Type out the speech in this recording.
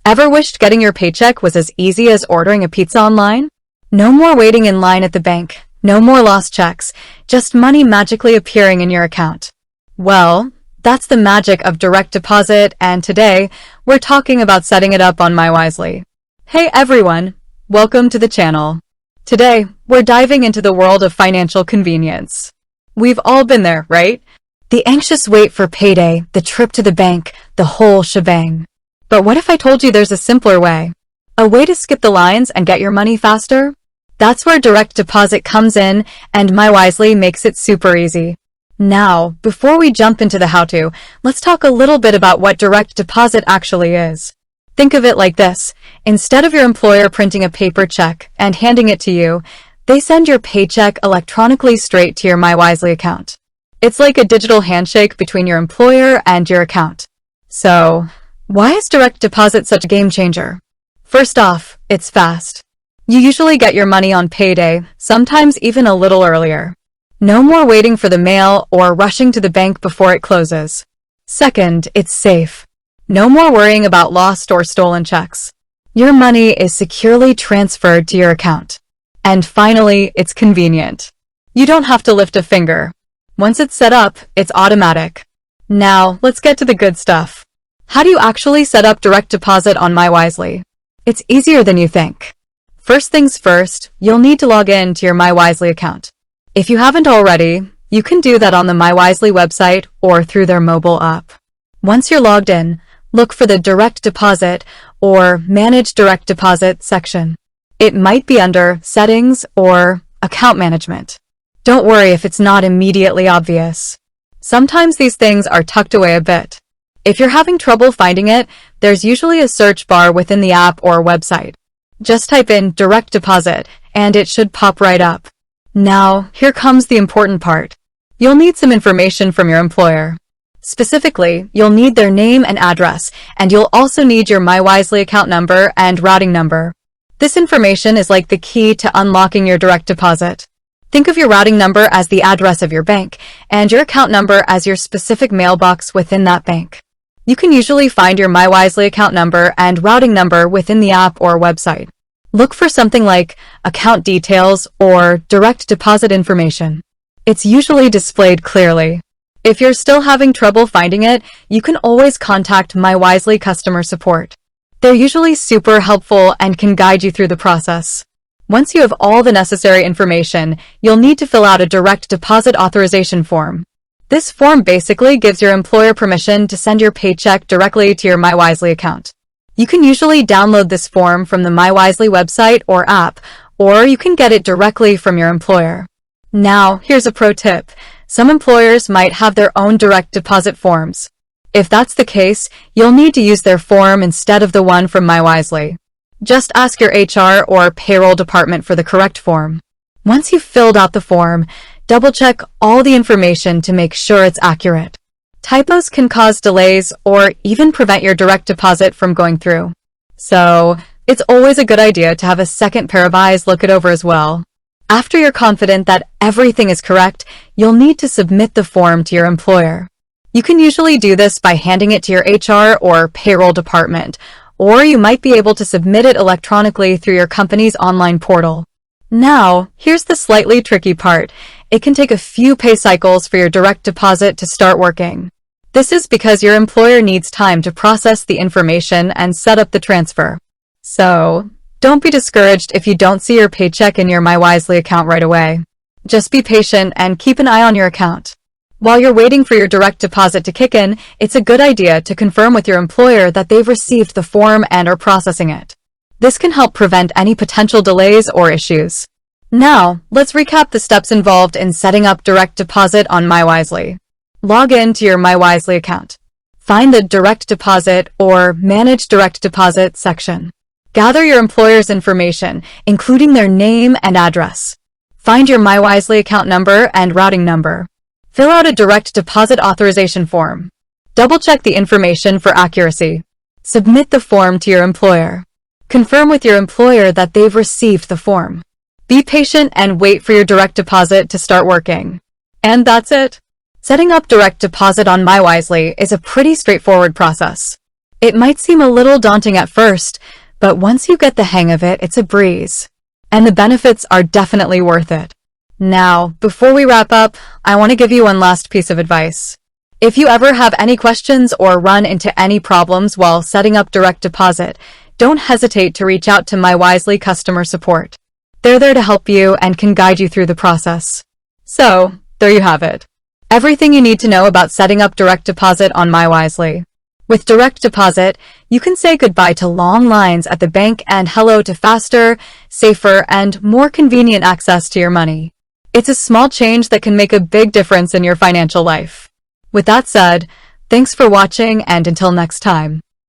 Ever wished getting your paycheck was as easy as ordering a pizza online? No more waiting in line at the bank, no more lost checks, just money magically appearing in your account. Well, that's the magic of direct deposit, and today, we're talking about setting it up on mywisely. Hey everyone, welcome to the channel. Today, we're diving into the world of financial convenience. We've all been there, right? The anxious wait for payday, the trip to the bank, the whole shebang. But what if I told you there's a simpler way? A way to skip the lines and get your money faster? That's where direct deposit comes in, and mywisely makes it super easy. Now, before we jump into the how-to, let's talk a little bit about what direct deposit actually is. Think of it like this. Instead of your employer printing a paper check and handing it to you, they send your paycheck electronically straight to your mywisely account. It's like a digital handshake between your employer and your account. So, why is direct deposit such a game changer? First off, it's fast. You usually get your money on payday, sometimes even a little earlier. No more waiting for the mail or rushing to the bank before it closes. Second, it's safe. No more worrying about lost or stolen checks. Your money is securely transferred to your account. And finally, it's convenient. You don't have to lift a finger. Once it's set up, it's automatic. Now, let's get to the good stuff. How do you actually set up direct deposit on mywisely? It's easier than you think. First things first, you'll need to log in to your mywisely account. If you haven't already, you can do that on the mywisely website or through their mobile app. Once you're logged in, look for the direct deposit or manage direct deposit section. It might be under settings or account management. Don't worry if it's not immediately obvious. Sometimes these things are tucked away a bit. If you're having trouble finding it, there's usually a search bar within the app or website. Just type in direct deposit and it should pop right up. Now, here comes the important part. You'll need some information from your employer. Specifically, you'll need their name and address, and you'll also need your mywisely account number and routing number. This information is like the key to unlocking your direct deposit. Think of your routing number as the address of your bank, and your account number as your specific mailbox within that bank. You can usually find your mywisely account number and routing number within the app or website. Look for something like account details or direct deposit information. It's usually displayed clearly. If you're still having trouble finding it, you can always contact mywisely customer support. They're usually super helpful and can guide you through the process. Once you have all the necessary information, you'll need to fill out a direct deposit authorization form. This form basically gives your employer permission to send your paycheck directly to your mywisely account. You can usually download this form from the mywisely website or app, or you can get it directly from your employer. Now, here's a pro tip. Some employers might have their own direct deposit forms. If that's the case, you'll need to use their form instead of the one from mywisely. Just ask your HR or payroll department for the correct form. Once you've filled out the form, double-check all the information to make sure it's accurate. Typos can cause delays or even prevent your direct deposit from going through. So, it's always a good idea to have a second pair of eyes look it over as well. After you're confident that everything is correct, you'll need to submit the form to your employer. You can usually do this by handing it to your HR or payroll department, or you might be able to submit it electronically through your company's online portal. Now, here's the slightly tricky part. It can take a few pay cycles for your direct deposit to start working. This is because your employer needs time to process the information and set up the transfer. So, don't be discouraged if you don't see your paycheck in your mywisely account right away. Just be patient and keep an eye on your account. While you're waiting for your direct deposit to kick in, it's a good idea to confirm with your employer that they've received the form and are processing it. This can help prevent any potential delays or issues. Now, let's recap the steps involved in setting up direct deposit on mywisely. Log in to your mywisely account. Find the direct deposit or manage direct deposit section. Gather your employer's information, including their name and address. Find your mywisely account number and routing number. Fill out a direct deposit authorization form. Double-check the information for accuracy. Submit the form to your employer. Confirm with your employer that they've received the form. Be patient and wait for your direct deposit to start working. And that's it. Setting up direct deposit on mywisely is a pretty straightforward process. It might seem a little daunting at first, but once you get the hang of it, it's a breeze. And the benefits are definitely worth it. Now, before we wrap up, I want to give you one last piece of advice. If you ever have any questions or run into any problems while setting up direct deposit, don't hesitate to reach out to mywisely customer support. They're there to help you and can guide you through the process. So, there you have it. Everything you need to know about setting up direct deposit on mywisely. With direct deposit, you can say goodbye to long lines at the bank and hello to faster, safer, and more convenient access to your money. It's a small change that can make a big difference in your financial life. With that said, thanks for watching, and until next time.